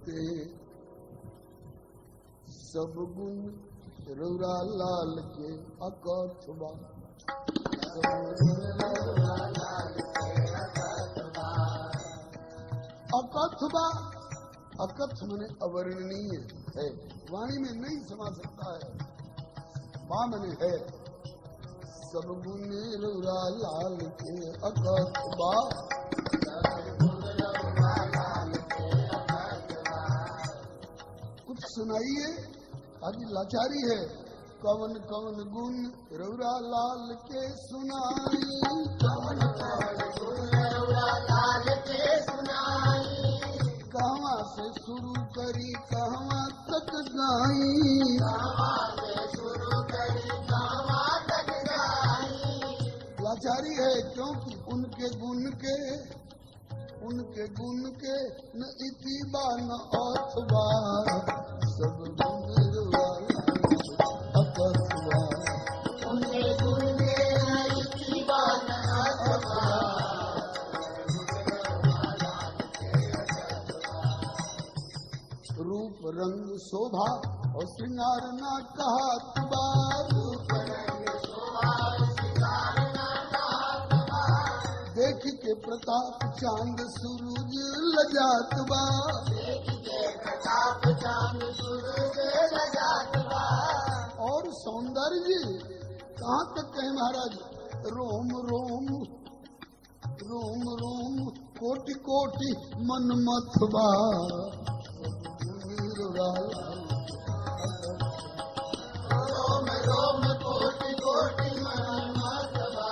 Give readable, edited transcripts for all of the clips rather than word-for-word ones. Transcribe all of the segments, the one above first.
ते सब गुण रौरा लाल के अकथबा। अकथबा, अकथ मने अवर्णनीय है, वाणी में नहीं समा सकता है। बा मने है, सब गुण रौरा लाल के अकथबा। कुछ सुनाइए, आज लाचारी है। कवन कवन गुण रौरा लाल के सुनाई, कवन कवन गुण रौरा लाल के सुनाई। कहवा से शुरू करी कहवा तक गाई, कहवा से शुरू करी कहवा तक गाई। लाचारी है क्योंकि उनके गुण के न इति बा न अथवा। सब गुण रौरा अकथवा, उनके गुण के न इति बा न अथवा। रूप रंग शोभा और श्रृंगार ना कहत बा, रूप रंग शोभा और श्रृंगार ना कहत बा। देख के प्रताप चांद सूरज लजात बा, देख के प्रताप चांद सूरज लजात बा। और सौंदर्य कहाँ तक कहे महाराज, रोम रोम रोम रोम कोटि कोटि मन मथबा। रोम रोम कोटि कोटि मन मथबा।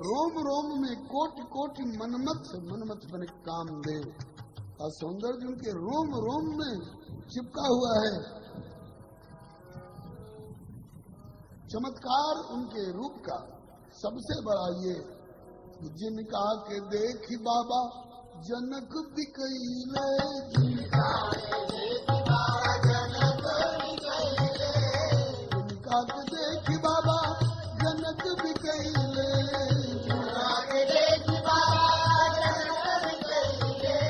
रोम रोम में कोटि कोटि मनमथ, मनमथ बने कामदेव। और सौंदर्य उनके रोम रोम में चिपका हुआ है। चमत्कार उनके रूप का सबसे बड़ा ये, जिनका के देखी बाबा जनक बिकैले, जिनका के देखी बाबा जनक बिकैले, जिनका के देखी बाबा जनक बिकैले, जिनका के देखी बाबा जनक बिकैले।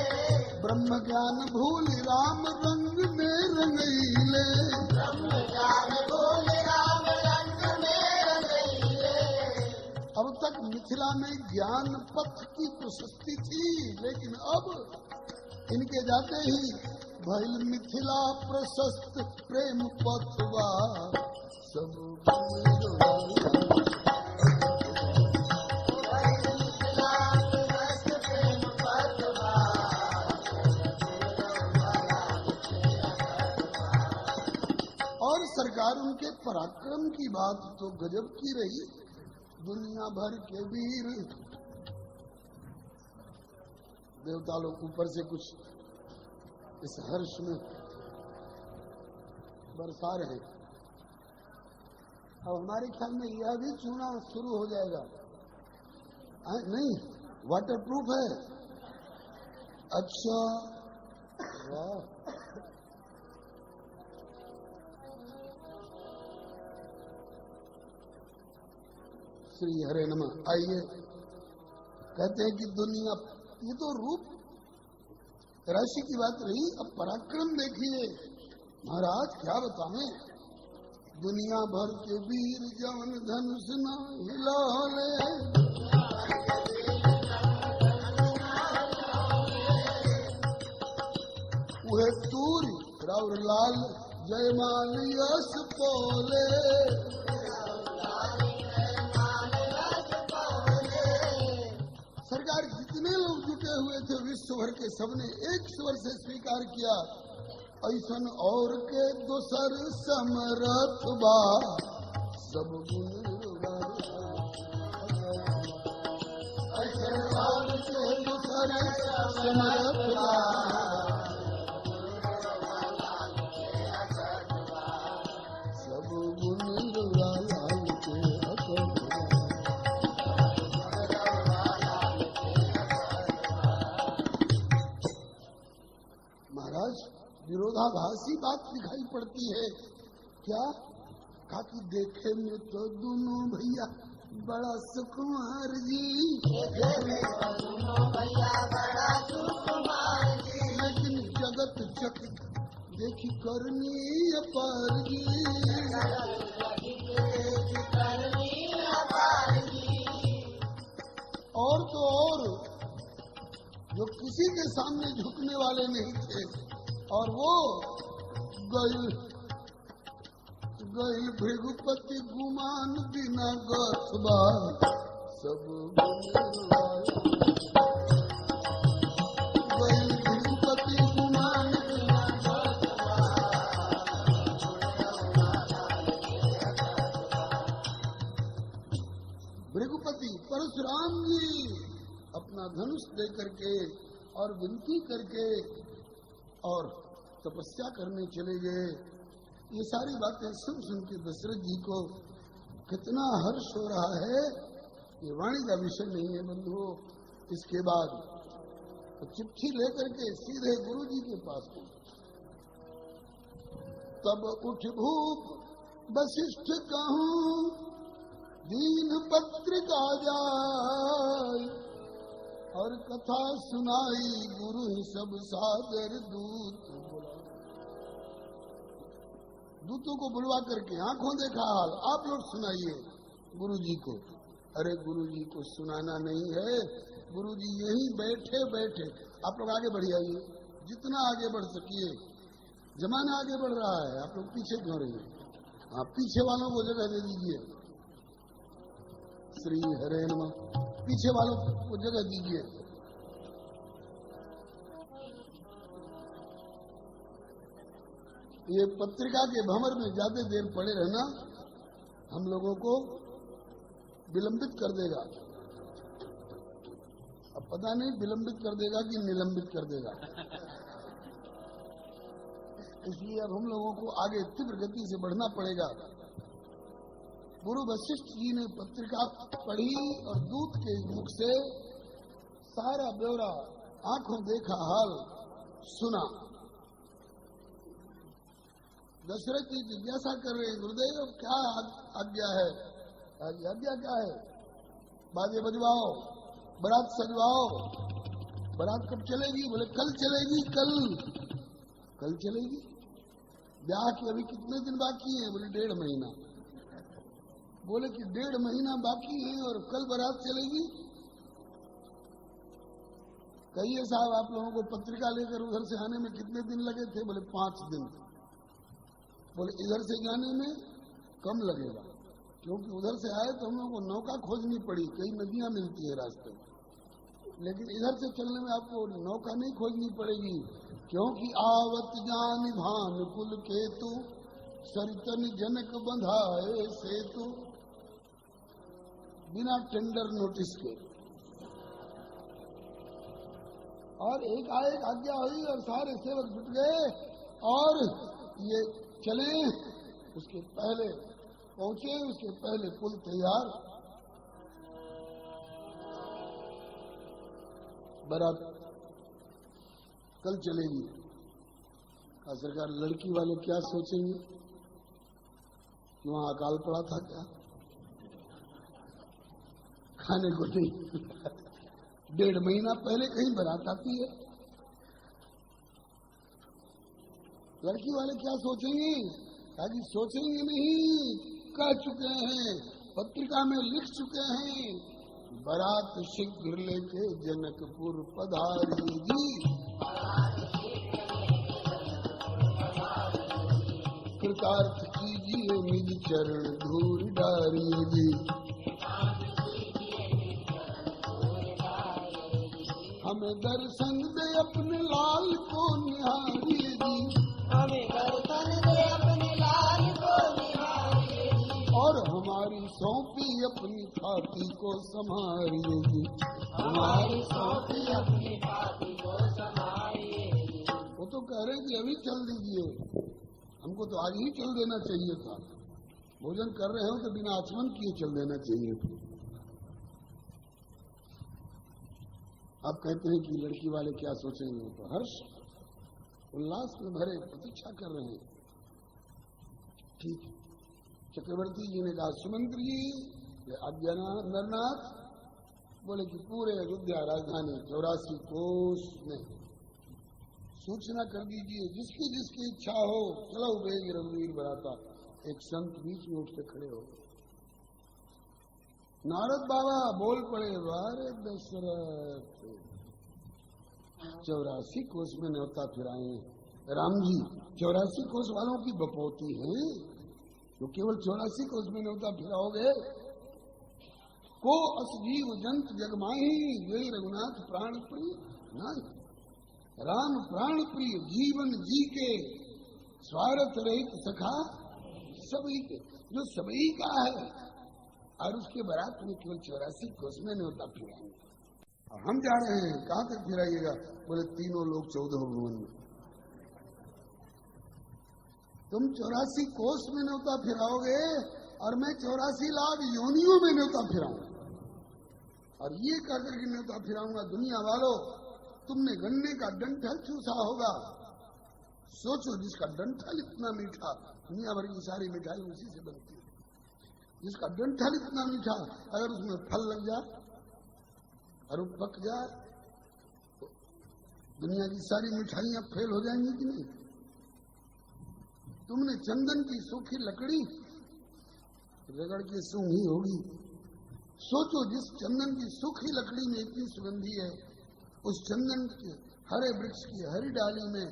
ब्रह्म ज्ञान भूल राम रंग में रंगैले, ब्रह्म ज्ञान भूल राम रंग में रंगैले। अब तक मिथिला में ज्ञान पथ की प्रशस्ति थी, लेकिन अब इनके जाते ही भइल मिथिला प्रशस्त प्रेम पथवा। सब और सरकार उनके पराक्रम की बात तो गजब की रही। दुनिया भर के वीर देवता लोग ऊपर से कुछ इस हर्ष में बरसा रहे। अब हमारे ख्याल में यह भी चूना शुरू हो जाएगा। नहीं, वाटरप्रूफ है। अच्छा, वाह। श्री हरे नमः। आइए, कहते हैं कि दुनिया, ये तो रूप राशि की बात रही, अब पराक्रम देखिए महाराज, क्या बताएं। दुनिया भर के वीर जवन धनुष न हिलाले, वह तूरी राउर लाल जयमाल यश पोले। सरकार जितने लोग जुटे हुए थे विश्व भर के, सबने एक स्वर से स्वीकार किया, ऐसन और के दोसर समरथ बा। सब गुण ऐसन और के दोसर समरथ बा। सब गुण लाल के महाराज, विरोधाभासी बात दिखाई पड़ती है। क्या कहा कि देखे में तो दोनों भैया बड़ा सुकुमार जी, देखे करनी अपार जी। और तो और जो किसी के सामने झुकने वाले नहीं थे, और वो गइल भृगुपति गुमान बिना गथबा सब गइल भृगुपति गुमान बिना गथबा। भृगुपति परशुराम जी अपना धनुष लेकर के और विनती करके और तपस्या करने चले गए। ये सारी बातें सुन सुन के दशरथ जी को कितना हर्ष हो रहा है, ये वाणी का विषय नहीं है बंधुओं। इसके बाद तो चिट्ठी लेकर के सीधे गुरु जी के पास पहुंचे। तब उठ भूप वशिष्ठ कहूं दीन पत्रिका जाय, और कथा सुनाई गुरु सब सादर दूत बुला। दूतों को बुलवा करके आंखों देखा हाल आप लोग सुनाइए गुरु जी को। अरे गुरु जी को सुनाना नहीं है, गुरु जी यहीं बैठे बैठे आप लोग आगे बढ़ जाइए, जितना आगे बढ़ सकिए। जमाना आगे बढ़ रहा है, आप लोग पीछे क्यों रहिए? आप पीछे वालों को जगह दे दीजिए। श्री हरे नमः। पीछे वालों को जगह दीजिए। ये पत्रिका के भंवर में ज्यादा देर पड़े रहना हम लोगों को विलंबित कर देगा। अब पता नहीं विलंबित कर देगा कि निलंबित कर देगा। इसलिए अब हम लोगों को आगे तीव्र गति से बढ़ना पड़ेगा। गुरु वशिष्ठ जी ने पत्रिका पढ़ी और दूत के मुख से सारा ब्यौरा आंखों देखा हाल सुना। दशरथ जी जिज्ञासा कर रहे हैं, गुरुदेव क्या आज्ञा है? आज्ञा क्या है? बाजे बजवाओ, बारात सजवाओ। बारात कब चलेगी? बोले कल चलेगी। कल चलेगी? ब्याह के अभी कितने दिन बाकी हैं? बोले 1.5 महीना। बोले कि 1.5 महीना बाकी है और कल बारात चलेगी? कहिए साहब आप लोगों को पत्रिका लेकर उधर से आने में कितने दिन लगे थे? बोले 5 दिन। बोले इधर से जाने में कम लगेगा, क्योंकि उधर से आए तो हम लोगों को नौका खोजनी पड़ी, कई नदियां मिलती है रास्ते में। लेकिन इधर से चलने में आपको नौका नहीं खोजनी पड़ेगी, क्योंकि आवत जान भान कुल केतु सरितन जनक बंधाए सेतु। बिना टेंडर नोटिस के और एक आज्ञा हुई और सारे सेवक जुट गए और ये चले। उसके पहले पहुंचे, उसके पहले पुल तैयार। बारात कल चलेगी। का सरकार लड़की वाले क्या सोचेंगे कि वहां अकाल पड़ा था क्या? खाने को नहीं। 1.5 महीना पहले कहीं बारात आती है। लड़की वाले क्या सोचेंगे? ताकि सोचेंगे नहीं, कह चुके हैं, पत्रिका में लिख चुके हैं, बारात शीघ्र लेके जनकपुर पधारी जी। कृतार्थ कीजिए निज चरण धूल डारी जी। हमें दर्शन दे अपने लाल को निहारी जी। हमें दर्शन दे अपने लाल को निहारी जी। और हमारी सौंपी अपनी छाती को संभालिए जी। हमारी सौंपी अपनी छाती को संभालिए जी। वो तो कह रहे कि अभी चल दीजिए, हमको तो आज ही चल देना चाहिए था। भोजन कर रहे हो तो बिना आचमन किए चल देना चाहिए था। अब कहते हैं कि लड़की वाले क्या सोचेंगे? तो हर्ष उल्लास में भरे प्रतीक्षा कर रहे हैं। ठीक है। चक्रवर्ती जी ने कहा सुमंत्र जी आज्ञा नरनाथ। बोले कि पूरे अयोध्या राजधानी 84 कोस में सूचना कर दीजिए, जिसकी जिसकी इच्छा हो चलो बेग रघुवीर बराता। एक संत बीच में उठ के खड़े हो गए। नारद बाबा बोल पड़े, वारे दशरथ 84 कोस में न्योता फिराए। राम जी 84 कोस वालों की बपौती है, तो केवल 84 कोस में न्योता फिराओगे। को असजीव जंत जगमाही, यही रघुनाथ प्राण प्रिय नहीं। राम प्राण प्रिय, जीवन जी के स्वार्थ रहित सखा सभी के, जो सभी का है। और उसके बारात में केवल 84 कोस में न्योता फिराएंगे। हम जा रहे हैं, कहां तक फिराइएगा? बोले तीनों लोग 14 भुवन में। तुम 84 कोस में न्योता फिराओगे और मैं 84 लाख योनियों में न्योता फिराऊंगा। और ये कहकर के न्योता फिराऊंगा, दुनिया वालों तुमने गन्ने का डंठल चूसा होगा। सोचो, जिसका डंठल इतना मीठा, दुनिया भर की सारी मिठाई उसी से बनती है। जिसका डंठल इतना मीठा, अगर उसमें फल लग जाए और वो पक जाए तो दुनिया की सारी मिठाइयां फेल हो जाएंगी कि नहीं? तुमने चंदन की सूखी लकड़ी रगड़ के सूंघी होगी। सोचो, जिस चंदन की सूखी लकड़ी में इतनी सुगंधी है, उस चंदन के हरे वृक्ष की हरी डाली में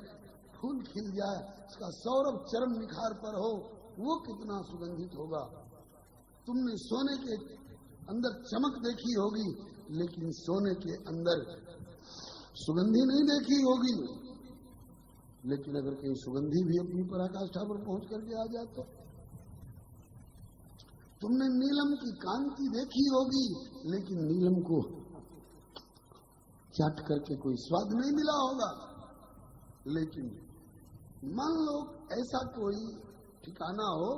फूल खिल जाए, उसका सौरभ चरम निखार पर हो, वो कितना सुगंधित होगा। तुमने सोने के अंदर चमक देखी होगी, लेकिन सोने के अंदर सुगंधी नहीं देखी होगी। लेकिन अगर कहीं सुगंधी भी अपनी पराकाष्ठा पर पहुंच करके आ जाए तो तुमने नीलम की कांति देखी होगी, लेकिन नीलम को चाट करके कोई स्वाद नहीं मिला होगा। लेकिन मान लो ऐसा कोई ठिकाना हो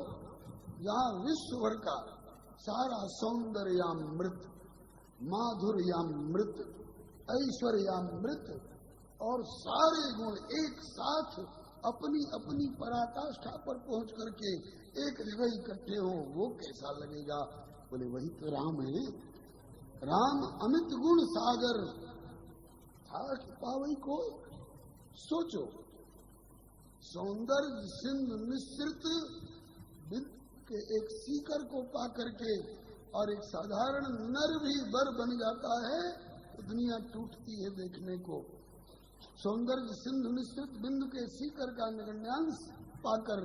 जहां विश्व भर का सारा सौंदर्यामृत, माधुर्यामृत, ऐश्वर्यामृत और सारे गुण एक साथ अपनी अपनी पराकाष्ठा पर पहुंच करके एक जगह इकट्ठे हो, वो कैसा लगेगा? बोले वही तो राम है। राम अमित गुण सागर पावई को। सोचो, सौंदर्य सिंधु मिश्रित के एक सीकर को पा करके और एक साधारण नर भी वर बन जाता है तो दुनिया टूटती है देखने को। सौंदर्य सिंधु मिश्रित बिंदु के सीकर का नगण्यांश पाकर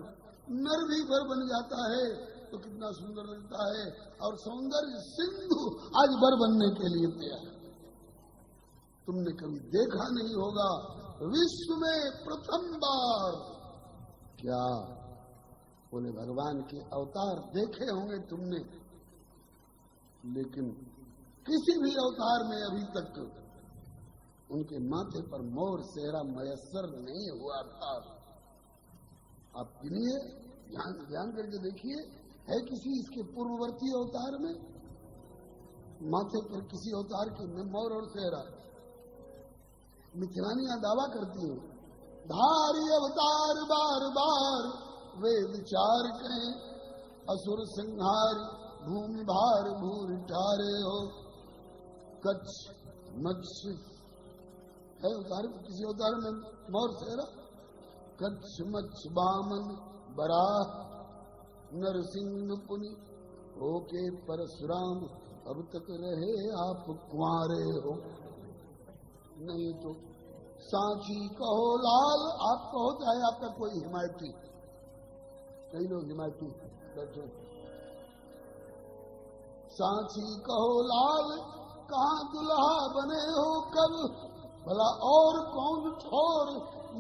नर भी वर बन जाता है तो कितना सुंदर लगता है। और सौंदर्य सिंधु आज वर बनने के लिए तैयार। तुमने कभी देखा नहीं होगा, विश्व में प्रथम बार। क्या? बोले भगवान के अवतार देखे होंगे तुमने, लेकिन किसी भी अवतार में अभी तक उनके माथे पर मोर सेहरा मयस्सर नहीं हुआ था। आप गिनिए, ध्यान करके देखिए, है किसी इसके पूर्ववर्ती अवतार में माथे पर किसी अवतार के मोर और सेहरा? मिथिलानियां दावा करती हैं, धारी अवतार बार बार वेद चार करें, असुर संहार भूमि भार भूर ठारे हो। कच्छ मत्स्य है अवतार, किसी अवतार में मोर सेहरा? कच्छ मत्स्य बामन बराह नरसिंह पुनि होके परशुराम, अब तक रहे आप कुंवारे हो। नहीं तो सांची कहो लाल, आप कहो चाहे आपका कोई हिमायती, कई लोग हिमायती बैठे, सांची कहो लाल कहाँ दुल्हा बने हो कब, भला और कौन छोर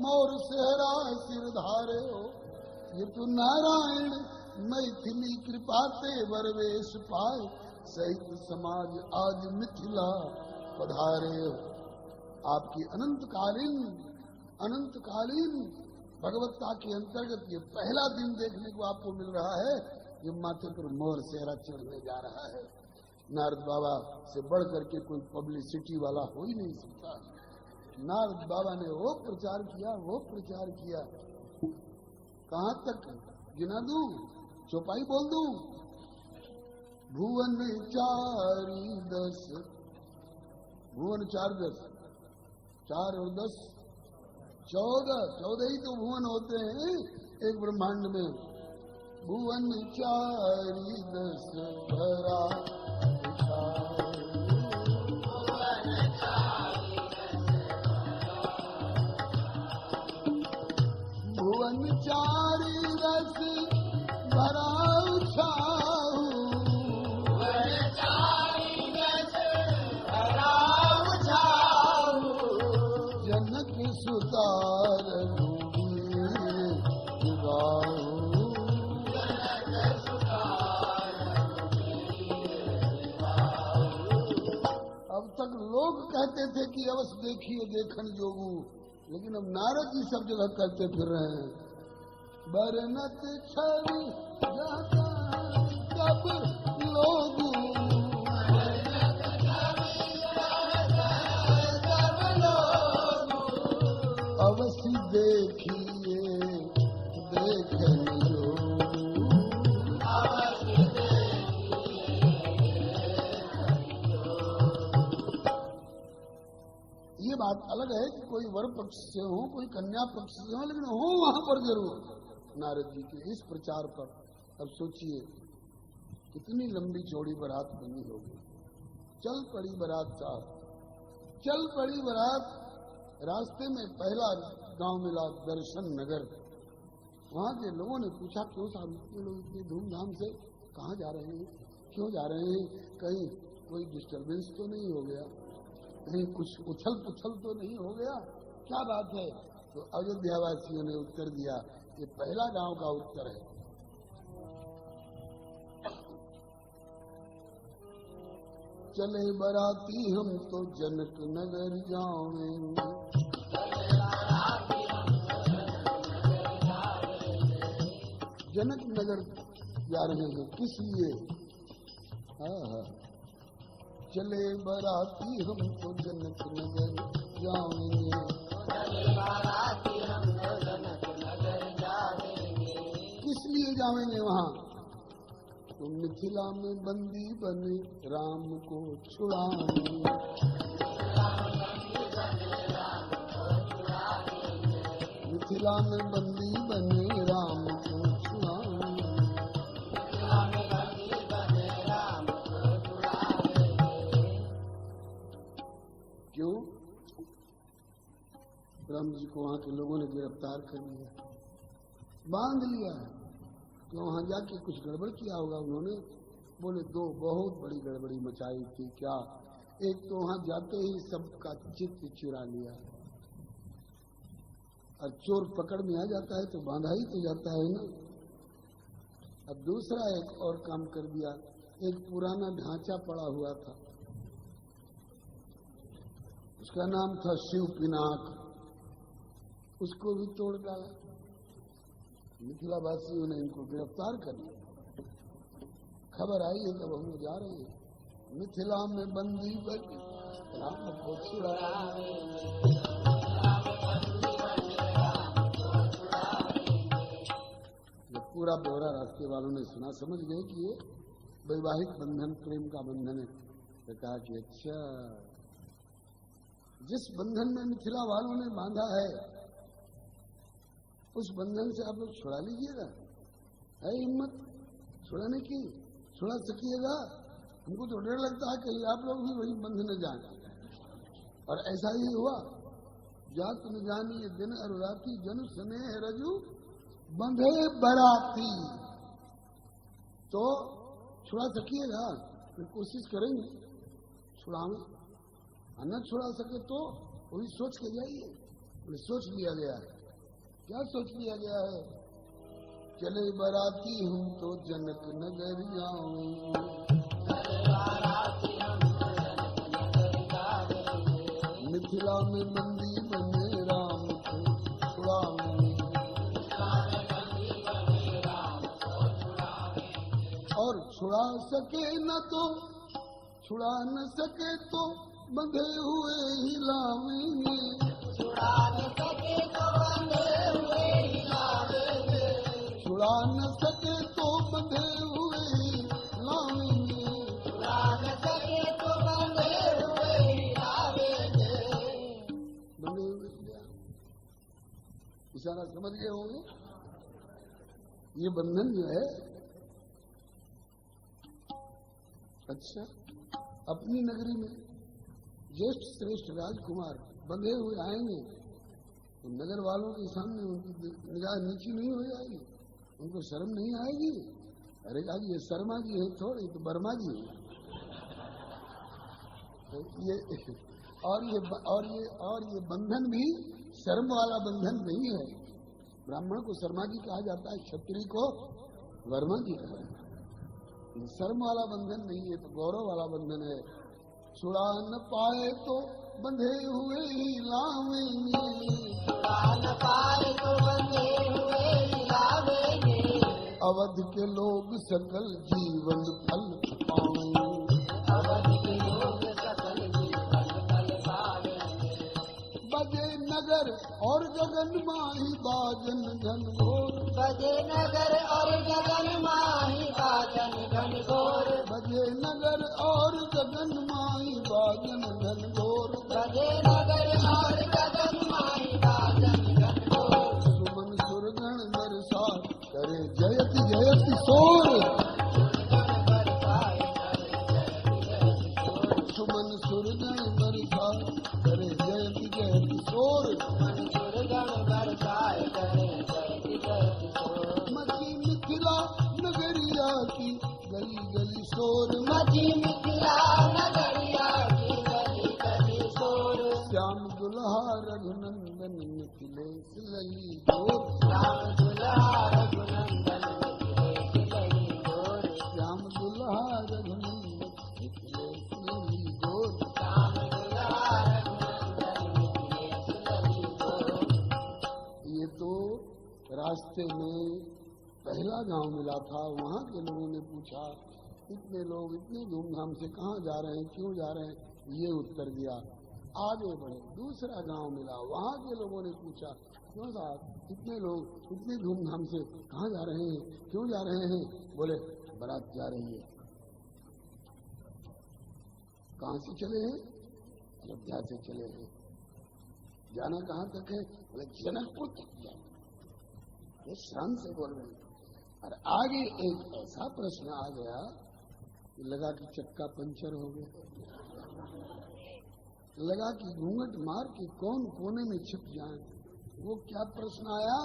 मोर सेहरा सिरधारे हो। ये तो नारायण मैथिली कृपा ते वरवेश पाए, सहित समाज आज मिथिला पधारे हो। आपकी अनंतकालीन भगवत्ता के अंतर्गत ये पहला दिन देखने को आपको मिल रहा है, ये माथे पर मोर सेहरा चढ़ने जा रहा है। नारद बाबा से बढ़ करके कोई पब्लिसिटी वाला हो ही नहीं सकता। नारद बाबा ने वो प्रचार किया, कहां तक गिना दूं, चौपाई बोल दूं? भुवन 4-10, भुवन 4-10, 4 और 10 14 ही तो भुवन होते हैं एक ब्रह्मांड में। भुवन 4 10 भरा भुवन 4 10 भरा उछाऊ जनक सुतार अब तक लोग कहते थे कि अवश्य देखिए देखन जोगू, लेकिन अब नारद जी सब जगह करते फिर रहे हैं। बरनत छवि कब लोगू अवश्य देखिए देखन ये बात अलग है कि कोई वर पक्ष से हो कोई कन्या पक्ष से हो, लेकिन हो वहां पर जरूर नारद जी के इस प्रचार पर। अब सोचिए कितनी लंबी चौड़ी बारात बनी होगी। चल पड़ी बारात साहब, चल पड़ी बारात। रास्ते में पहला गांव मिला दर्शन नगर। वहां के लोगों ने पूछा क्यों साहब इतने लोग इतनी धूमधाम से कहाँ जा रहे हैं, क्यों जा रहे हैं, कहीं कोई डिस्टर्बेंस तो नहीं हो गया, कहीं कुछ उछल पुछल तो नहीं हो गया, क्या बात है। तो अयोध्यावासियों ने उत्तर दिया, ये पहला गांव का उत्तर है। चले बराती हम तो जनक नगर जाएंगे, जनक नगर जा रहे हैं किस लिए। चले बराती हम तो जनक नगर जाएंगे, किस लिए जाएंगे वहाँ। तो मिथिला में बंदी बने राम को छुड़ाएंगे, मिथिला में बंदी बने राम को छुड़ाएंगे। क्यों? राम जी को वहां के लोगों ने गिरफ्तार कर लिया, बांध लिया है। तो वहां जाके कुछ गड़बड़ किया होगा उन्होंने। बोले 2 बहुत बड़ी गड़बड़ी मचाई थी। क्या? एक तो वहां जाते ही सबका चित्त चुरा लिया, और चोर पकड़ में आ जाता है तो बांधा ही तो जाता है ना। अब दूसरा एक और काम कर दिया, एक पुराना ढांचा पड़ा हुआ था, उसका नाम था शिव पिनाक, उसको भी तोड़ डाला। मिथिला वासियों ने इनको गिरफ्तार कर लिया। खबर आई है तब हम जा रहे हैं, मिथिला में बंदी बनी राम को छुड़ाएंगे। पूरा ब्यौरा रास्ते वालों ने सुना, समझ गए कि ये वैवाहिक बंधन प्रेम का बंधन है। तो कहा कि अच्छा, जिस बंधन में मिथिला वालों ने बांधा है उस बंधन से आप लोग छुड़ा लीजिएगा। है हिम्मत छुड़ाने की? छुड़ा सकिएगा? हमको तो डर लगता है कहीं आप लोग भी वही बंध न जाए। और ऐसा ही हुआ। जात न जानी दिन और राती जन स्नेह रजू बंधे बराती। तो छुड़ा सकिएगा? फिर कोशिश करेंगे छुड़ाने। न छुड़ा सके तो वही सोच के जाइए। सोच लिया गया है। क्या सोच लिया गया है? चले बराती हूँ तो जनक नगर जाऊं, मिथिला में बंदी बने राम को छुड़ाऊं। और छुड़ा सके न तो छुड़ा न सके तो बंधे हुए हिलावेंगे, छुड़ा न सके तो बंधे हुए हिलावेंगे, छुड़ा न सके तो बंधे हुए हिलावेंगे, छुड़ा न सके तो बंधे हुए हिलावेंगे। बंधे हुए इशारा समझ गए होंगे। ये बंधन जो है, अच्छा, अपनी नगरी में ज्येष्ठ श्रेष्ठ राजकुमार बंधे हुए आएंगे तो नगर वालों के सामने उनकी निगाह नीची नहीं हो जाएगी, उनको शर्म नहीं आएगी। अरे कहा ये शर्मा जी है थोड़ी, तो बर्मा जी है। तो ये बंधन भी शर्म वाला बंधन नहीं है। ब्राह्मण को शर्मा जी कहा जाता है, क्षत्रिय को वर्मा जी कहा जाता है। शर्म वाला बंधन नहीं है, तो गौरव वाला बंधन है। छुड़ा न पाए तो बंधे हुए ही लावेंगे, छुड़ा न पाए तो बंधे हुए ही लावेंगे। अवध के लोग सकल जीवन फल पाएंगे, अवध के लोग सकल जीवन फल पाएंगे। बजे नगर और गगन माही बाजन घन घोर, बजे नगर और गगन माही बाजन घन घोर, बजे नगर और गगन माही बाजन घन घोर, बजे नगर और गगन माही बाजन घन घोर। सुमन सुरगण बरसा करे जयति जयति शोर, सुमन सुरगण बरसा करे जयति जयति शोर, सुमन सुरगण बरसाए करे जयति जयति शोर। मची मिथिला नगरिया की गली गली शोर, मची मिथिला नगरिया की गली गली शोर। श्याम दुल्हा रघुनंदन मिथिलेश लली गोर, श्याम दुल्हा रघुनंदन मिथिलेश लली गोर, श्याम दुल्हा रघुनंदन मिथिलेश लली गोर, श्याम दुल्हा रघुनंदन मिथिलेश लली गोर। ये तो रास्ते में पहला गांव मिला था। वहां के लोगों ने पूछा, इतने लोग इतने धूमधाम से कहाँ जा रहे हैं, क्यों जा रहे हैं? ये उत्तर दिया। आगे बढ़े, दूसरा गांव मिला, वहां के लोगों ने पूछा, क्यों साहब इतने लोग इतनी धूमधाम से कहाँ जा रहे हैं, क्यों जा रहे हैं? बोले बारात जा रही है। कहाँ से चले हैं? अयोध्या से चले हैं। जाना कहाँ तक है? बोले जनकपुर तक जाना। ये शान से बोल रहे हैं। और आगे एक ऐसा प्रश्न आ गया कि लगा कि चक्का पंचर हो गया, लगा कि घूंघट मार के कौन कोने में छिप जाए। वो क्या प्रश्न आया?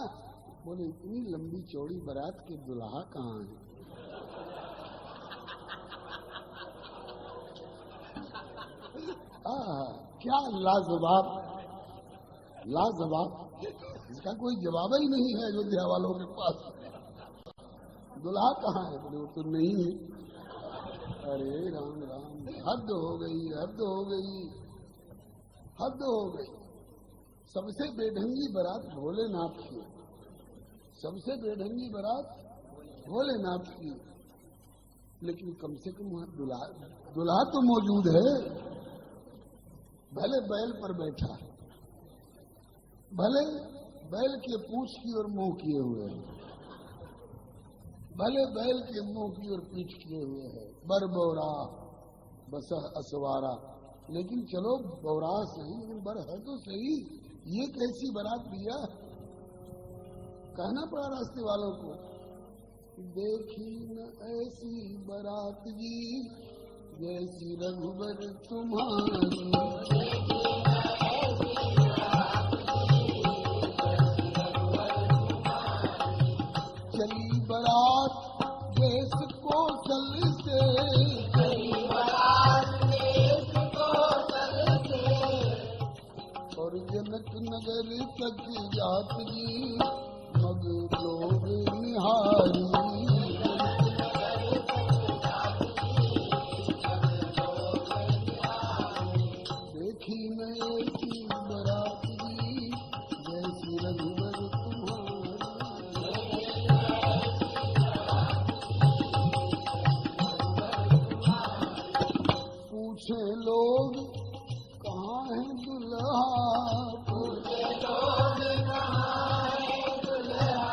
बोले इतनी लंबी चौड़ी बारात के दुल्हा कहाँ है? क्या लाजवाब, लाजवाब, इसका कोई जवाब ही नहीं है अयोध्या वालों के पास। दुल्हा कहाँ है? बोले वो तो नहीं है। अरे राम राम, हद हो गई, हद हो गई, हद हो गई। सबसे बेढंगी बारात भोलेनाथ की, सबसे बेढंगी बारात भोलेनाथ की, लेकिन कम से कम वहां दुल्हा तो मौजूद है। भले बैल पर बैठा है, भले बैल के पूंछ की और मुंह किए हुए है, भले बैल के मुंह की और पीठ किए हुए है। बर बौरा बस असवारा, लेकिन चलो बौरा सही, लेकिन बर है तो सही। ये कैसी बारात दिया? कहना पड़ा रास्ते वालों को, देखी न ऐसी बारात जी जैसी रघुबर तुम्हारी, चली बारात देश कौशल से, चली बारात देश कौशल से, और जनक नगर तक जात जी मग लोग निहारी। देखी न ऐसी बारात जी जैसी रघुबर पूछे लोग कहाँ है दुल्हा, पूछे लोग कहाँ है दुल्हा।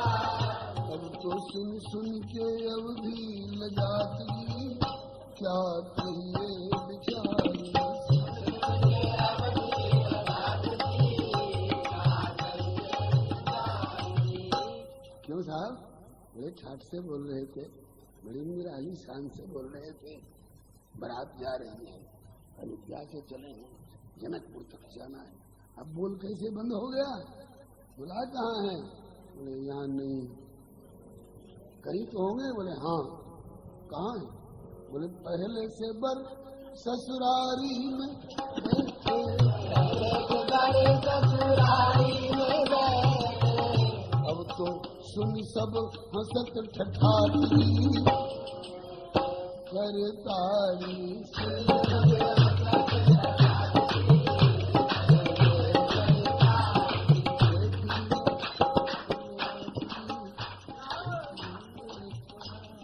अब तो सुन सुन के अवधि लगाती क्या कहिए बेचारी, साहब बड़े ठाठ से बोल रहे थे, बड़ी निराली शान से बोल रहे थे, बारात जा रही है, अयोध्या से चले हैं, जनकपुर तक जाना है, अब बोल कैसे बंद हो गया? बुला कहाँ है? बोले यहाँ नहीं। कहीं तो होंगे? बोले हाँ। कहाँ है? बोले पहले से बर ससुरारी में अब तो सुन सब हंसत ठठारी करतारी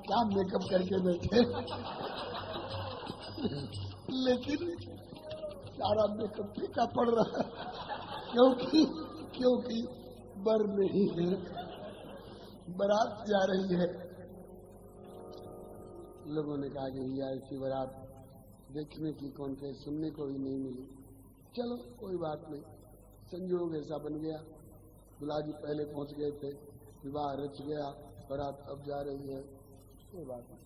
क्या मेकअप करके बैठे लेकिन सारा मेकअप फीका पड़ रहा है क्योंकि बर नहीं है, बारात जा रही है। लोगों ने कहा कि भैया ऐसी बारात देखने की कौन कहे, सुनने को ही नहीं मिली। चलो कोई बात नहीं, संयोग ऐसा बन गया। दूल्हा जी पहले पहुंच गए थे, विवाह रच गया, बारात अब जा रही है, कोई बात नहीं।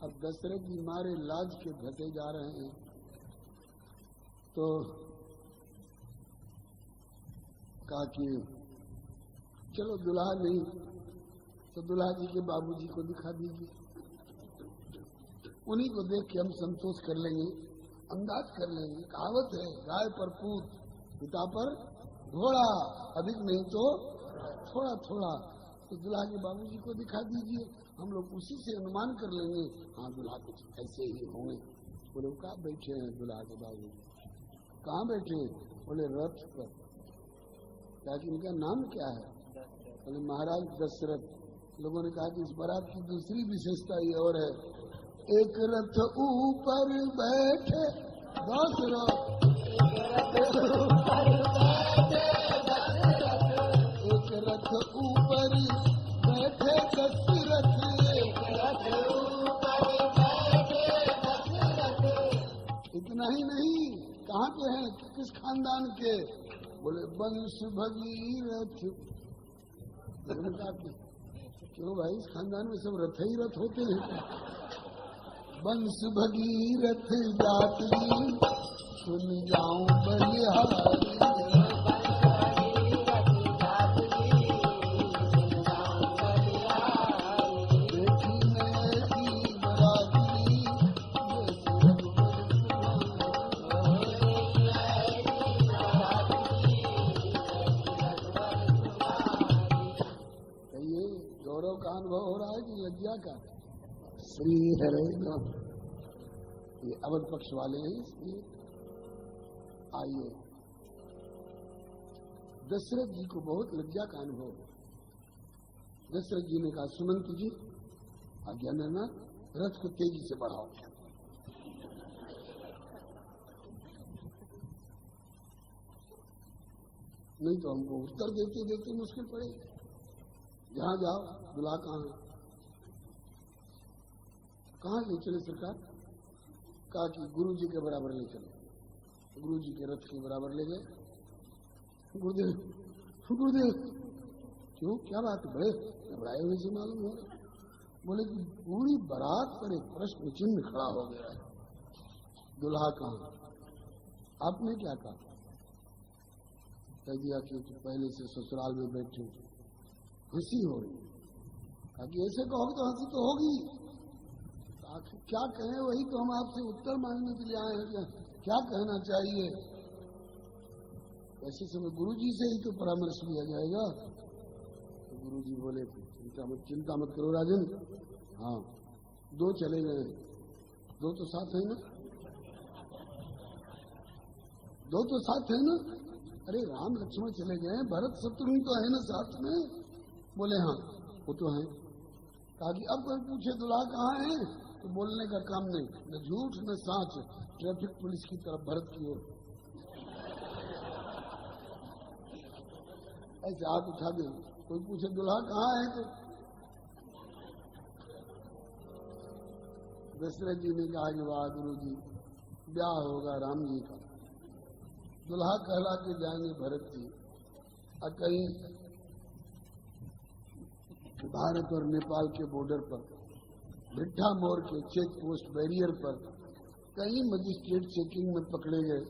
अब दशरथ जी मारे लाज के घटे जा रहे हैं, तो कहा कि चलो दुल्हा नहीं तो दुल्हा जी के बाबूजी को दिखा दीजिए, उन्हीं को देख के हम संतोष कर लेंगे, अंदाज कर लेंगे। कहावत है गाय पर पूत पिता पर घोड़ा, अधिक नहीं तो थोड़ा थोड़ा। तो दुल्हा के बाबूजी को दिखा दीजिए, हम लोग उसी से अनुमान कर लेंगे, हाँ दुल्हा कुछ ऐसे ही होंगे। बोले कहाँ बैठे हैं दुल्हा के बाबूजी? कहाँ बैठे हैं? बोले रथ पर। ताकि इनका नाम क्या है? बोले महाराज दशरथ। लोगों ने कहा कि इस बारात की दूसरी विशेषता ये और है, एक रथ ऊपर बैठे दशरथ, एक रथ ऊपर बैठे दशरथ। इतना ही नहीं, कहाँ के हैं, किस खानदान के? बोले वंश भगीरथ। क्यों भाई, इस खानदान में सब रथ ही रथ होते हैं। वंश भगीरथ जाति सुन जाऊं बलिहारी, देखी मैं की बरादरी, गौरव का अनुभव हो रहा है कि लज्जा का? श्री हरे राम। ये अवध पक्ष वाले हैं, इसलिए आइए। दशरथ जी को बहुत लज्जा का अनुभव। दशरथ जी ने कहा सुमंत जी आज्ञा लेना, रथ को तेजी से बढ़ाओ। नहीं तो हमको उत्तर देते देते मुश्किल पड़ेगी। जहां जाओ दुल्हा कहाँ है? कहाँ ले चले सरकार? कहा कि गुरु जी के बराबर ले चले। गुरु जी के रथ के बराबर ले गए। गुरुदेव गुरुदेव क्यों, क्या बात है? बड़े घबराए हुए से मालूम हो। बोले कि पूरी बारात पर एक प्रश्न चिन्ह खड़ा हो गया है, दुल्हा कहाँ? आपने क्या कहा? कह दिया कि पहले से ससुराल में बैठे। हंसी हो रही। ताकि ऐसे कहोगे तो हंसी तो होगी, आखिर क्या कहें वही तो हम आपसे उत्तर मांगने के लिए आए हैं, क्या कहना चाहिए। ऐसे समय गुरु जी से ही तो परामर्श लिया जाएगा। तो गुरु जी बोले चिंता मत करो राजन, हाँ दो चले गए, दो तो साथ है ना, दो तो साथ है ना। अरे राम लक्ष्मण चले गए, भरत शत्रुघ्न तो है ना साथ में। बोले हाँ वो तो है। ताकि अब कोई पूछे दुल्हा कहाँ है तो बोलने का काम नहीं, न झूठ न साच, ट्रैफिक पुलिस की तरफ भरत की ओर ऐसे हाथ उठा दे। कोई पूछे दुल्हा कहाँ है तो दशरथ जी ने कहा कि वाह गुरु जी, ब्याह होगा राम जी का, दुल्हा कहला के जाएंगे भरत जी। और कहीं भारत और नेपाल के बॉर्डर पर भिट्ठा मोड़ के चेक पोस्ट बैरियर पर कई मजिस्ट्रेट चेकिंग में पकड़े गए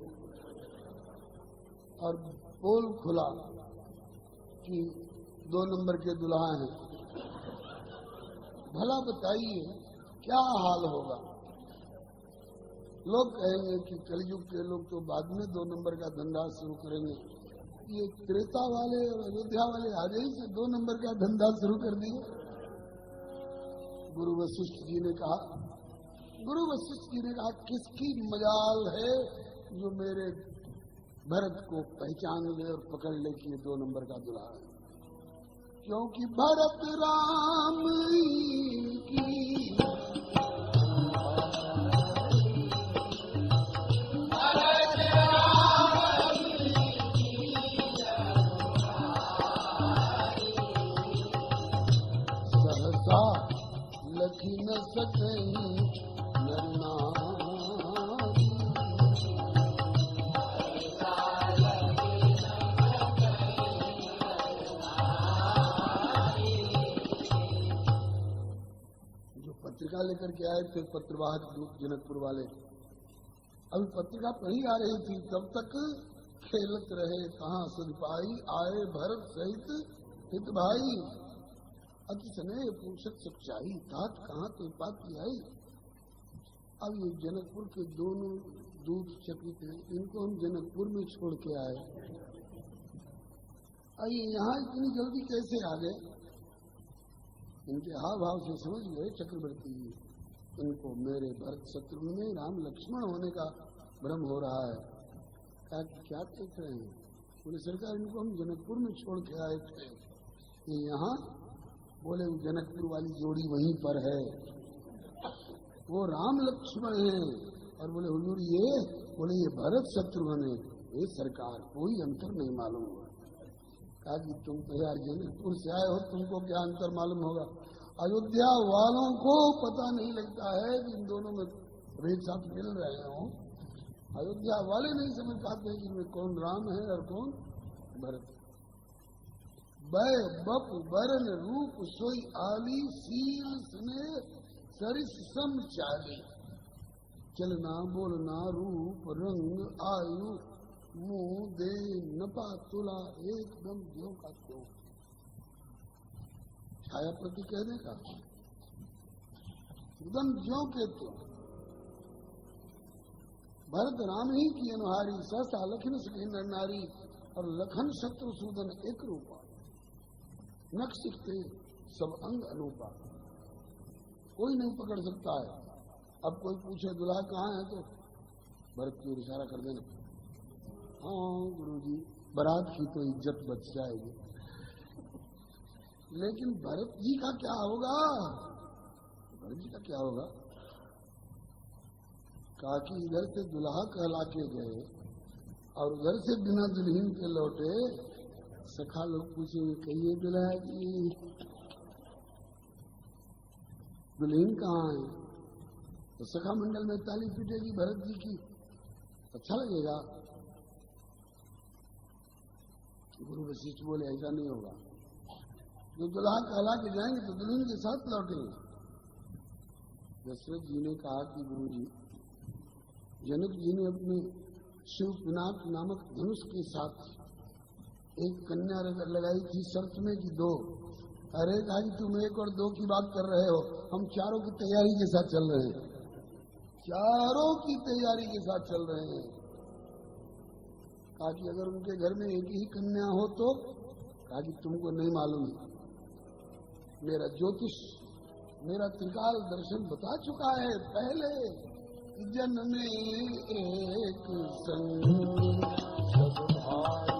और पोल खुला कि 2 नंबर के दुल्हा हैं। भला बताइए क्या हाल होगा? लोग कहेंगे कि कलयुग के लोग तो बाद में 2 नंबर का धंधा शुरू करेंगे। ये त्रेता वाले और अयोध्या वाले आगे ही से 2 नंबर का धंधा शुरू कर दिए। गुरु वशिष्ठ जी ने कहा, किसकी मजाल है जो मेरे भरत को पहचान ले और पकड़ ले कि ये 2 नंबर का दुल्हा है, क्योंकि भरत राम की सहसा लखी न सके पत्रिका लेकर के आए थे पत्रवाहक जनकपुर वाले। अभी पत्रिका पढ़ी आ रही थी, तब तक खेलत रहे कहाँ सिपाही, आए भरत सहित हित भाई, अति स्नेह पूछत सच्चाई, तात कहाँ ते पाती आई। अब ये जनकपुर के दोनों दूत चकित हैं, इनको हम जनकपुर में छोड़ के आए, आइए यहाँ इतनी जल्दी कैसे आ गए? इनके हाव भाव से समझ गए चक्रवर्ती जी, इनको मेरे भरत शत्रुघ्न में राम लक्ष्मण होने का भ्रम हो रहा है। कहा कि क्या देख रहे हैं? बोले सरकार इनको हम जनकपुर में छोड़ के आए थे, ये यहाँ? बोले वो जनकपुर वाली जोड़ी वहीं पर है, वो राम लक्ष्मण है। और बोले हुजूर ये? बोले ये भरत शत्रुघ्न है। ये सरकार कोई अंतर नहीं मालूम हुआ। कहा कि तुम तो यार जनकपुर से आए हो, तुमको क्या अंतर मालूम होगा? अयोध्या वालों को पता नहीं लगता है कि इन दोनों में एक साथ मिल रहे हो। अयोध्या वाले नहीं समझ पाते कि इनमें कौन राम है और कौन भरत। बै बप बरन रूप सोई आली, सील स्नेह सरिस सम चाली, चलना बोलना रूप रंग आयु, मुंह दे नपा तुला, एकदम ज्यों का त्यों। छाया प्रति कहने का एकदम ज्यों के त्यों। भरत राम ही की अनुहारी, सहसा लखन सके नर नारी, और लखन शत्रुसूदन एक रूपा, नख सिखते सब अंग अनूपा। कोई नहीं पकड़ सकता है। अब कोई पूछे दुल्हा कहाँ है तो भरत की ओर इशारा कर देना, हाँ गुरुजी बारात की तो इज्जत बच जाएगी। लेकिन भरत जी का क्या होगा? भरत जी का क्या होगा? कहा कि इधर से दुल्हा कहला के गए और उधर से बिना दुल्हन के लौटे। सखा लोग पूछेंगे कहिए दुल्हा जी दुल्हन कहाँ है? तो सखा मंडल में ताली पीटेगी भरत जी की, अच्छा लगेगा। गुरु वशिष्ठ बोले ऐसा नहीं होगा, जो दुल्हा कहला के जाएंगे तो दुल्हन के साथ लौटेंगे। दशरथ जी ने कहा कि गुरु जी, जनक जी ने अपने शिव पिनाक नामक धनुष के साथ एक कन्या लगाई थी शर्त में कि 2। अरे कहा कि तुम 1 और 2 की बात कर रहे हो, हम 4 की तैयारी के साथ चल रहे हैं, 4 की तैयारी के साथ चल रहे हैं। कहा कि अगर उनके घर में एक ही कन्या हो तो? कहा कि तुमको नहीं मालूम, मेरा ज्योतिष मेरा त्रिकाल दर्शन बता चुका है पहले, जन्म में एक संग सब भाई,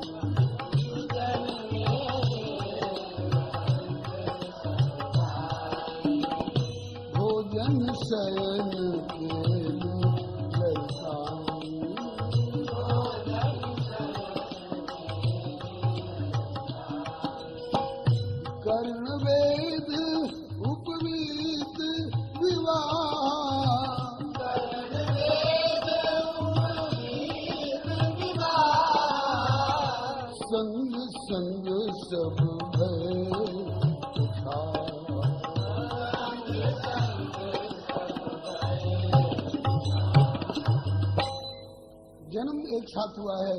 भोजन शयन के कर्ण वेद उपवीत विवाह, संग संग सब भय उठा। साथ हुआ है,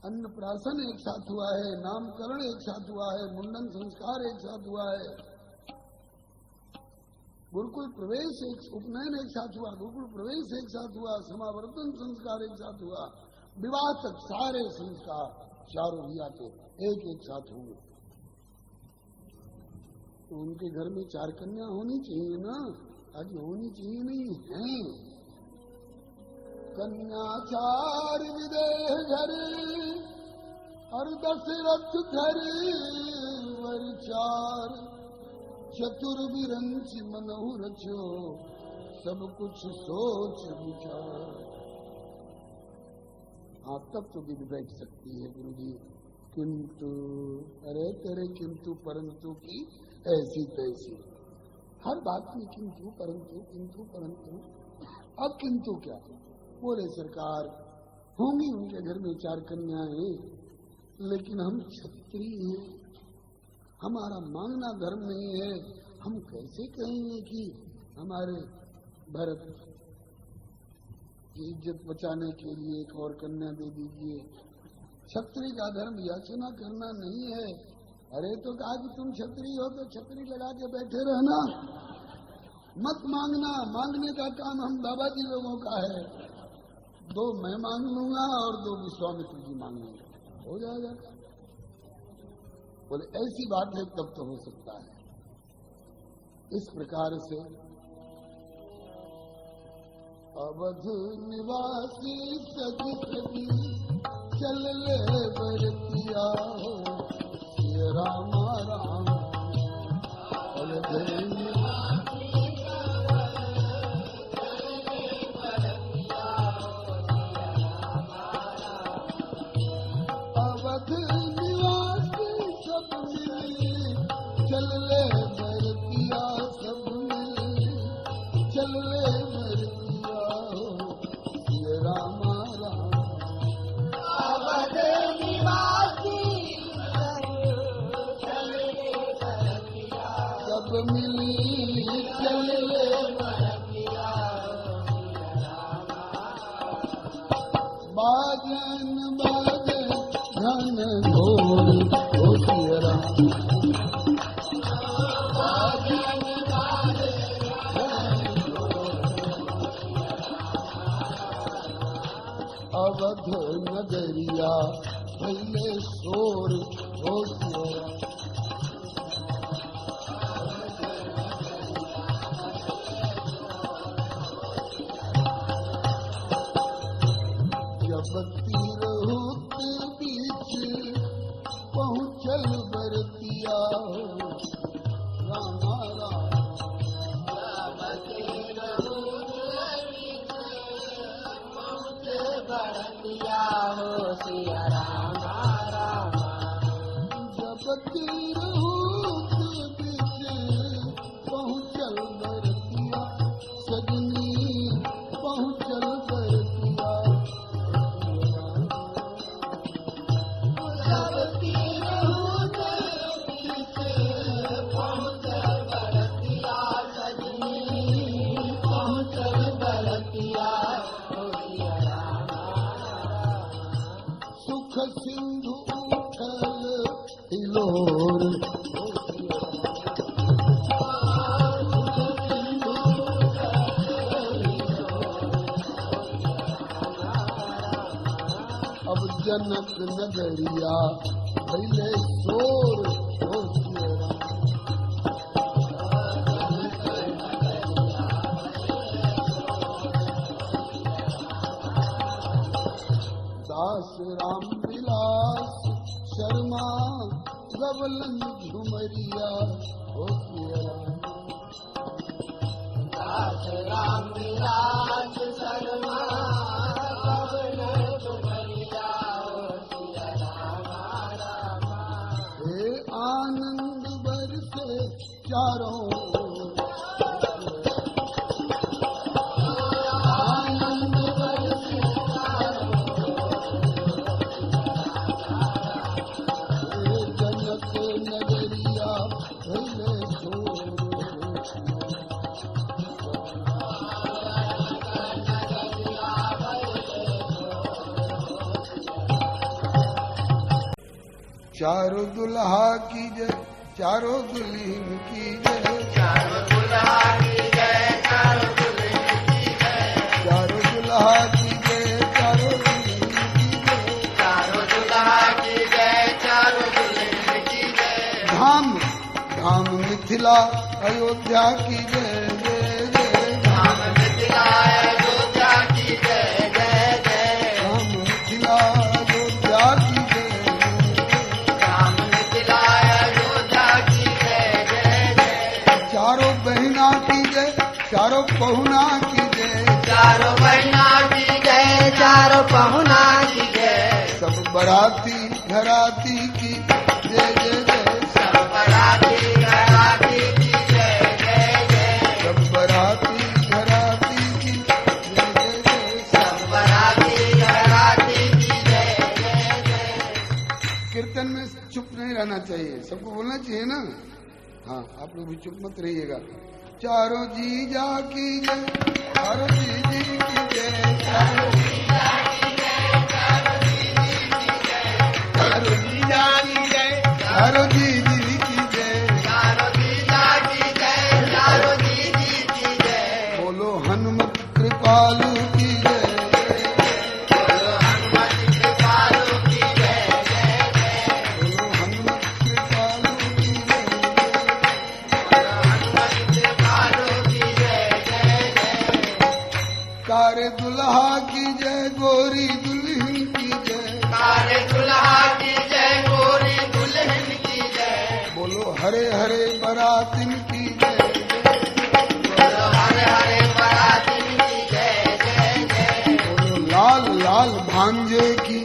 अन्नप्राशन एक साथ हुआ है, नामकरण एक साथ हुआ है, मुंडन संस्कार एक साथ हुआ है, गुरुकुल प्रवेश एक, उपनयन एक साथ हुआ, गुरुकुल प्रवेश एक साथ हुआ, समावर्तन संस्कार एक साथ हुआ, विवाह तक सारे संस्कार चारों भैया के एक साथ हुए। तो उनके घर में 4 कन्या होनी चाहिए ना, आज होनी चाहिए नहीं है। कन्या 4 विदेह घर और दशरथ घर, वर 4 चतुर्विरंच मनहु रचो, सब कुछ सोच विचार। हाँ, तब तो विधि बैठ सकती है गुरु जी, किंतु अरे तेरे किंतु परंतु की ऐसी तैसी, हर बात में किंतु परंतु किंतु परंतु। अब किंतु क्या? बोले सरकार होंगी उनके घर में 4 कन्याएं, लेकिन हम क्षत्रिय हैं, हमारा मांगना धर्म नहीं है, हम कैसे कहेंगे कि हमारे भरत की इज्जत बचाने के लिए एक और कन्या दे दीजिए। क्षत्रिय का धर्म याचना करना नहीं है। अरे तो कहा कि तुम क्षत्रिय हो तो छतरी लगा के बैठे रहना, मत मांगना, मांगने का काम हम बाबाजी लोगों का है। 2 मैं मांग लूंगा और 2 विश्वामित्र जी मांग लूंगा, हो जाएगा। बोले ऐसी बात है तब तो हो सकता है। इस प्रकार से अवध निवासी सजी सजी चल ले बरतिया हो, रामा राम अवध चल ले बरतिया सब मिल, चल ले बरतिया हो, ये रामा राम अवध निवासी चल ले बरतिया सब मिल, चल ले बरतिया बाजन बाजे घन घोर हो सिया राम अवध नगरिया भैले शोर हो जब तीरहुत बीच पहुँचल बरतिया हो, रामा राम बरतिया हो, सिया रामा रामा। जब तीरहुत बीच पहुँचल बरतिया, सजनी पहुँचल बरतिया। जब तीरहुत बीच पहुँचल बरतिया, सजनी पहुँचल बरतिया। सिंधु उठल हिलोर, अब जनक नगरिया भैले शोर हो दास राम विलास शर्मा गवलन झुमरिया हो दास राम विलास शर्मा गवलन झुमरिया हो हे आनंद बरसे चारों चारों दुल्हा की जय, चारों दुल्हन की जय, चारों दुल्हा की जय, चारों दुल्हन की जय, चारों दुल्हा की जय, चारों दुल्हन की जय, चारों दुल्हा की जय, चारों दुल्हन की जय। धाम धाम मिथिला अयोध्या की जय जय जय, धाम मिथिला अयोध्या की जय जय जय, धाम मिथिला अयोध्या की जय, धाम मिथिला अयोध्या की जय जय जय। चारों बहना की जय, चारों पहुना की जय, चारों बहना की जय, चारों पहुना की जय, सब बराती घराती की जय जय जय, सब बराती घराती की जय जय जय, सब बराती घराती की जय जय जय, सब बराती घराती की जय जय जय। कीर्तन में चुप नहीं रहना चाहिए, सबको बोलना चाहिए ना। हाँ, आप लोग भी चुप मत रहिएगा। चारों जीजा की जय, चारों जीजी की जय, चारों जीजा की जय, चारों जीजी की जय, चारों जीजा की जय, चारों जीजी की जय, चारों जीजा की जय, चारों जीजी की जय, बोलो हनुमत कृपालु की जय, बोलो हनुमत कृपालु की जय जय जय, बोलो हनुमत कृपालु की जय, हनुमत कृपालु की जय जय जय। कारे दुल्हा की जय, गोरी दुल्हन की जय, कारे दुल्हा की जय, गोरी दुल्हन की जय, बोलो हरे हरे बरातिन की जय, बोलो हरे हरे बराती की जय जय जय, बोलो लाल लाल भांजे की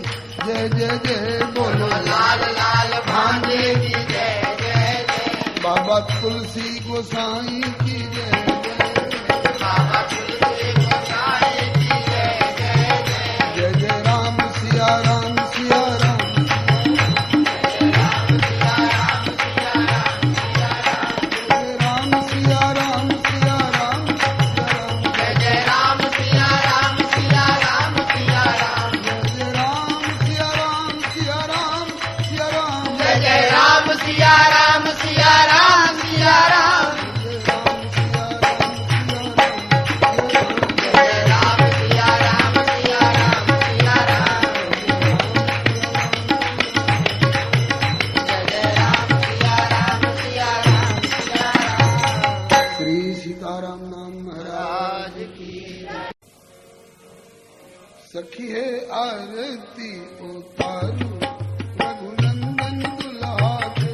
जय जय जय, बोलो लाल लाल भांजे की जय जय जय, बाबा तुलसी गोसाई की जय जय, बाबा तुलसी गोसाई की जय जय जय, जय जय राम सिया राम सिया राम, जय राम सिया राम सिया राम, जय जय राम सिया राम सिया राम सिया राम, जय राम सिया राम सिया राम सिया राम, जय जय राम सिया राम सिया राम सिया राम, जय राम सिया राम सिया राम सिया राम, जय जय राम सिया राम सिया राम सिया राम। श्री सीताराम नाम महाराज की सखी है आरती उतारू रघुनंदन दुल्हा के,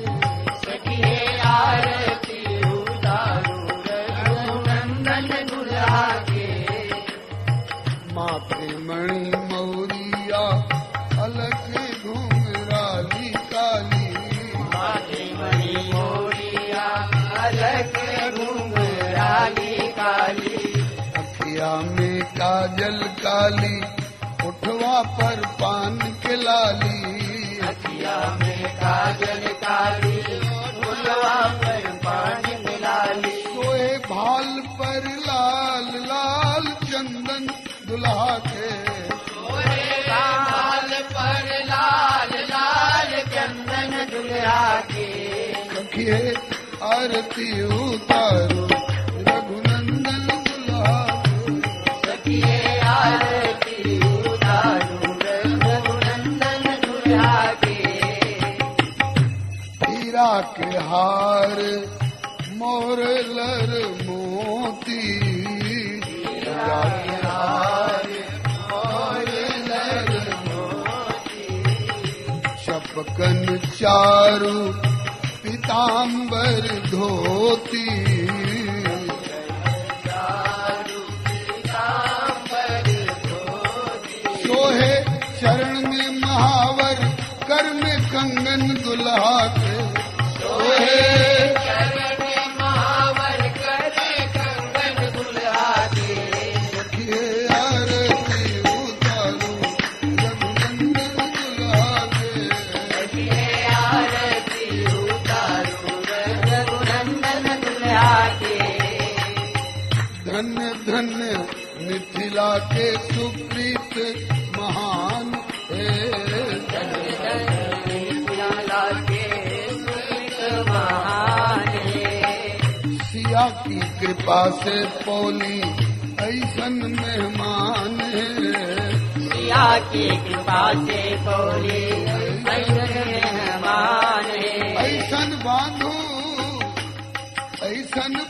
सखिए आरती उतारू रघुनंदन दुल्हा के, माथे मणि मौरिया अलग घुंघराली काली, माथे मणि मोरिया अलग घुंघराली काली, अखिया में काजल काली, उठवा पर पान के लाली, अखिया में काजल काली, फुलवा पर पानी मिलाली, सोए भाल पर लाल लाल चंदन दुल्हा के, लाल पर लाल लाल चंदन दुल्हा के, सखिए आरती उतारो रघुनंदन दुल्हा के, सखिए आरती उतारू रघुनंदन दुल्हा के, हीरा के हार मोर लर मोती, हीरा के हार मोर लर मोती, चपकन चारू पीताम्बर धोती, सोहे चरण में महावर कर में कंगन दुल्हा के, सोहे चरण महावर करे कंगन दुल्हा के, सखिए आरती उतारू रघुनंदन दुल्हा के, सखिए आरती उतारू रघुनंदन दुल्हा के, धन्य धन्य मिथिला के सुप्रीत महान हे, लाल सिया की कृपा से पौली ऐसन मेहमान है। सिया की कृपा से बोले ऐसन मेहमान है। ऐसन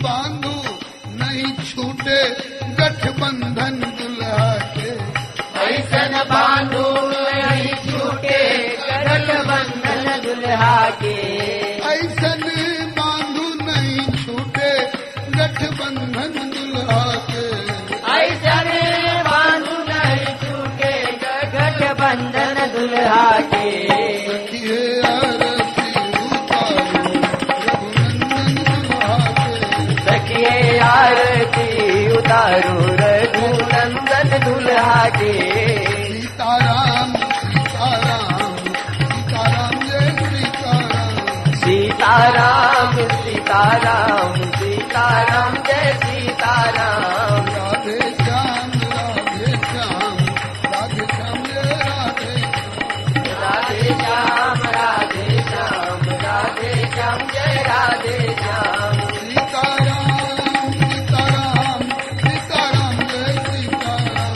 बांधू नहीं छूटे गठबंधन दुल्हा के। ऐसन बांधो नहीं छूटे गठबंधन दुल्हा के। ऐसन बांधू नहीं छूटे गठबंधन दुल्हा के। ऐसन बांधो नहीं छूटे गठबंधन दुल्हा के। सखिए आरती उतारो रघुनंदन दुल्हा के। सखिए आरती उतारो रघुनंदन दुल्हा के। सीताराम सीताराम जय सीताराम सीताराम। सीताराम सीताराम जय सीताराम। राधे श्याम राधे श्याम राधे श्याम जय राधे श्याम। राधे श्याम राधे श्याम राधे श्याम जय राधे श्याम। सीताराम सीताराम सीताराम जय सीताराम।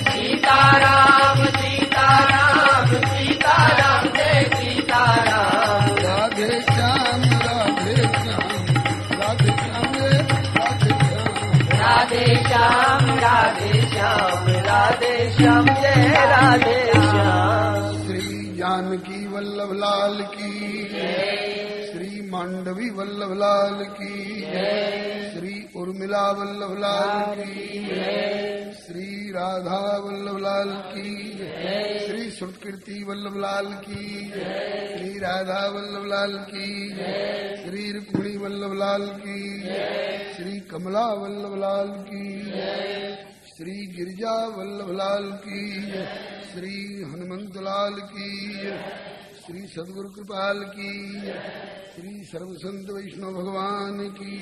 सीताराम सीताराम सीताराम जय सीताराम। राधे श्याम राधे श्याम राधे श्याम जय राधे श्याम। राधे श्याम राधे श्याम जय राधे श्याम। श्री जानकी वल्लभ लाल की, श्री मांडवी वल्लभ लाल की, श्री उर्मिला वल्लभ लाल की, श्री राधा वल्लभ लाल की, श्री सुकृति वल्लभ लाल की, श्री राधा वल्लभ लाल की, श्री रुक्मिणी वल्लभ लाल की, श्री कमला वल्लभ लाल की, श्री गिरिजा वल्लभ लाल की, श्री हनुमंत लाल की, श्री सदगुरु कृपाल की, श्री सर्व संत वैष्णव भगवान की।